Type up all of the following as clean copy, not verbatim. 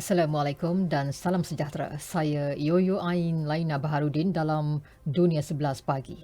Assalamualaikum dan salam sejahtera. Saya Yoyo Ain Laina Baharudin dalam Dunia 11 Pagi.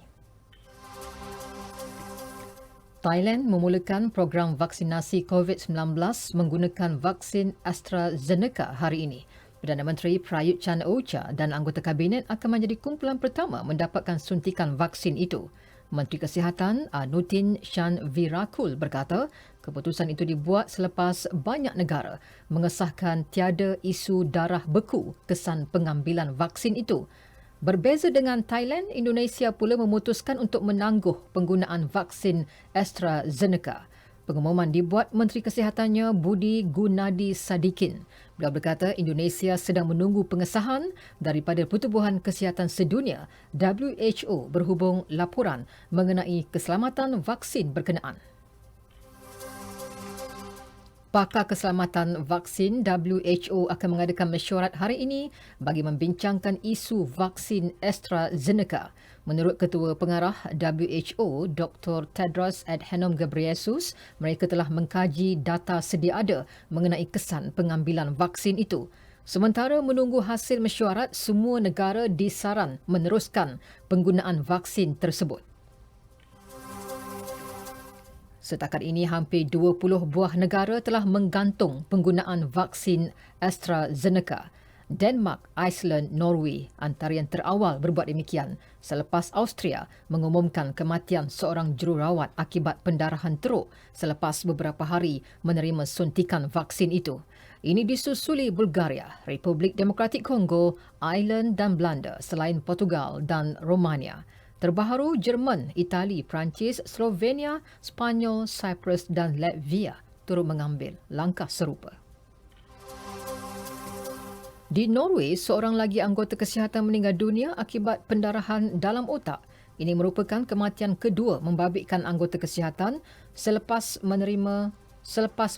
Thailand memulakan program vaksinasi COVID-19 menggunakan vaksin AstraZeneca hari ini. Perdana Menteri Prayut Chan-o-cha dan anggota Kabinet akan menjadi kumpulan pertama mendapatkan suntikan vaksin itu. Menteri Kesihatan Anutin Shanvirakul berkata, keputusan itu dibuat selepas banyak negara mengesahkan tiada isu darah beku kesan pengambilan vaksin itu. Berbeza dengan Thailand, Indonesia pula memutuskan untuk menangguh penggunaan vaksin AstraZeneca. Pengumuman dibuat Menteri Kesihatannya Budi Gunadi Sadikin. Beliau berkata Indonesia sedang menunggu pengesahan daripada Pertubuhan Kesihatan Sedunia WHO berhubung laporan mengenai keselamatan vaksin berkenaan. Pakar Keselamatan Vaksin WHO akan mengadakan mesyuarat hari ini bagi membincangkan isu vaksin AstraZeneca. Menurut Ketua Pengarah WHO, Dr. Tedros Adhanom Ghebreyesus, mereka telah mengkaji data sedia ada mengenai kesan pengambilan vaksin itu. Sementara menunggu hasil mesyuarat, semua negara disaran meneruskan penggunaan vaksin tersebut. Setakat ini, hampir 20 buah negara telah menggantung penggunaan vaksin AstraZeneca. Denmark, Iceland, Norway antara yang terawal berbuat demikian selepas Austria mengumumkan kematian seorang jururawat akibat pendarahan teruk selepas beberapa hari menerima suntikan vaksin itu. Ini disusuli Bulgaria, Republik Demokratik Kongo, Ireland dan Belanda selain Portugal dan Romania. Terbaharu Jerman, Itali, Perancis, Slovenia, Spanyol, Cyprus dan Latvia turut mengambil langkah serupa. Di Norway, seorang lagi anggota kesihatan meninggal dunia akibat pendarahan dalam otak. Ini merupakan kematian kedua membabitkan anggota kesihatan selepas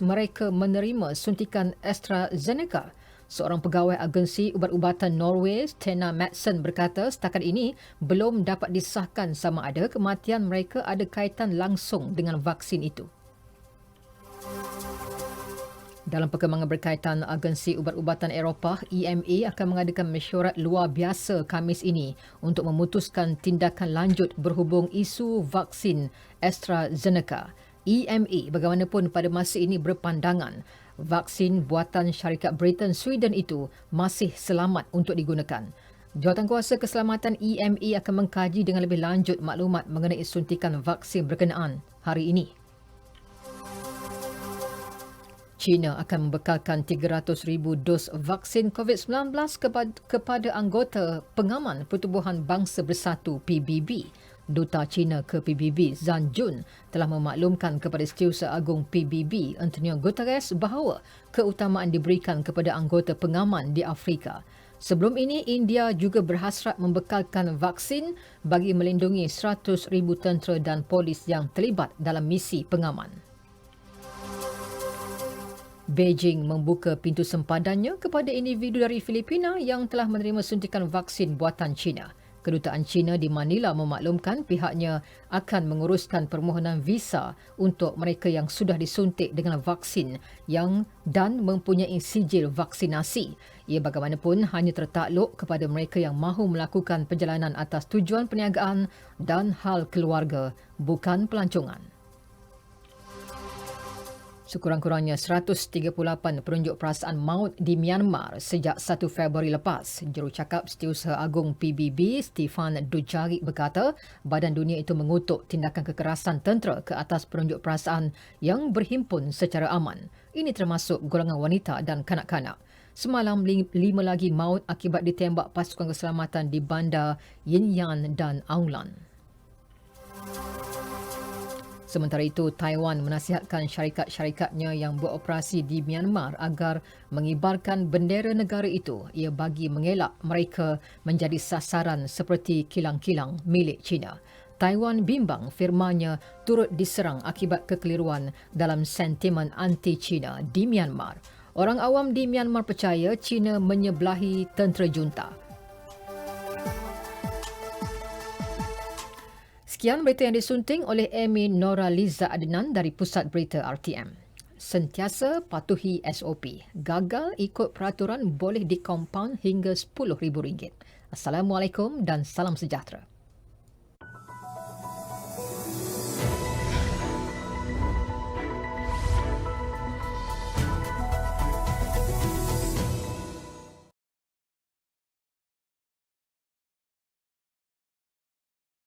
mereka menerima suntikan AstraZeneca. Seorang pegawai agensi ubat-ubatan Norway, Stena Madsen berkata setakat ini belum dapat disahkan sama ada kematian mereka ada kaitan langsung dengan vaksin itu. Dalam perkembangan berkaitan, agensi ubat-ubatan Eropah EMA akan mengadakan mesyuarat luar biasa Khamis ini untuk memutuskan tindakan lanjut berhubung isu vaksin AstraZeneca. EMA bagaimanapun pada masa ini berpandangan vaksin buatan syarikat Britain Sweden itu masih selamat untuk digunakan. Jawatankuasa Keselamatan EMA akan mengkaji dengan lebih lanjut maklumat mengenai suntikan vaksin berkenaan hari ini. China akan membekalkan 300,000 dos vaksin COVID-19 kepada anggota pengaman Pertubuhan Bangsa Bersatu PBB. Duta China ke PBB Zhang Jun telah memaklumkan kepada Setiausaha Agung PBB Antonio Guterres bahawa keutamaan diberikan kepada anggota pengaman di Afrika. Sebelum ini, India juga berhasrat membekalkan vaksin bagi melindungi 100,000 tentera dan polis yang terlibat dalam misi pengaman. Beijing membuka pintu sempadannya kepada individu dari Filipina yang telah menerima suntikan vaksin buatan China. Kedutaan China di Manila memaklumkan pihaknya akan menguruskan permohonan visa untuk mereka yang sudah disuntik dengan vaksin dan mempunyai sijil vaksinasi. Ia bagaimanapun hanya tertakluk kepada mereka yang mahu melakukan perjalanan atas tujuan perniagaan dan hal keluarga, bukan pelancongan. Sekurang-kurangnya 138 penunjuk perasaan maut di Myanmar sejak 1 Februari lepas. Jurucakap Setiausaha Agung PBB, Stefan Dujarric berkata, badan dunia itu mengutuk tindakan kekerasan tentera ke atas penunjuk perasaan yang berhimpun secara aman. Ini termasuk golongan wanita dan kanak-kanak. Semalam, 5 lagi maut akibat ditembak pasukan keselamatan di bandar Yinyan dan Aunglan. Sementara itu, Taiwan menasihatkan syarikat-syarikatnya yang beroperasi di Myanmar agar mengibarkan bendera negara itu. Ia bagi mengelak mereka menjadi sasaran seperti kilang-kilang milik China. Taiwan bimbang firmanya turut diserang akibat kekeliruan dalam sentimen anti-China di Myanmar. Orang awam di Myanmar percaya China menyebelahi tentera junta. Sekian berita yang disunting oleh Amy Nora Liza Adnan dari Pusat Berita RTM. Sentiasa patuhi SOP. Gagal ikut peraturan boleh dikompaun hingga RM10,000. Assalamualaikum dan salam sejahtera.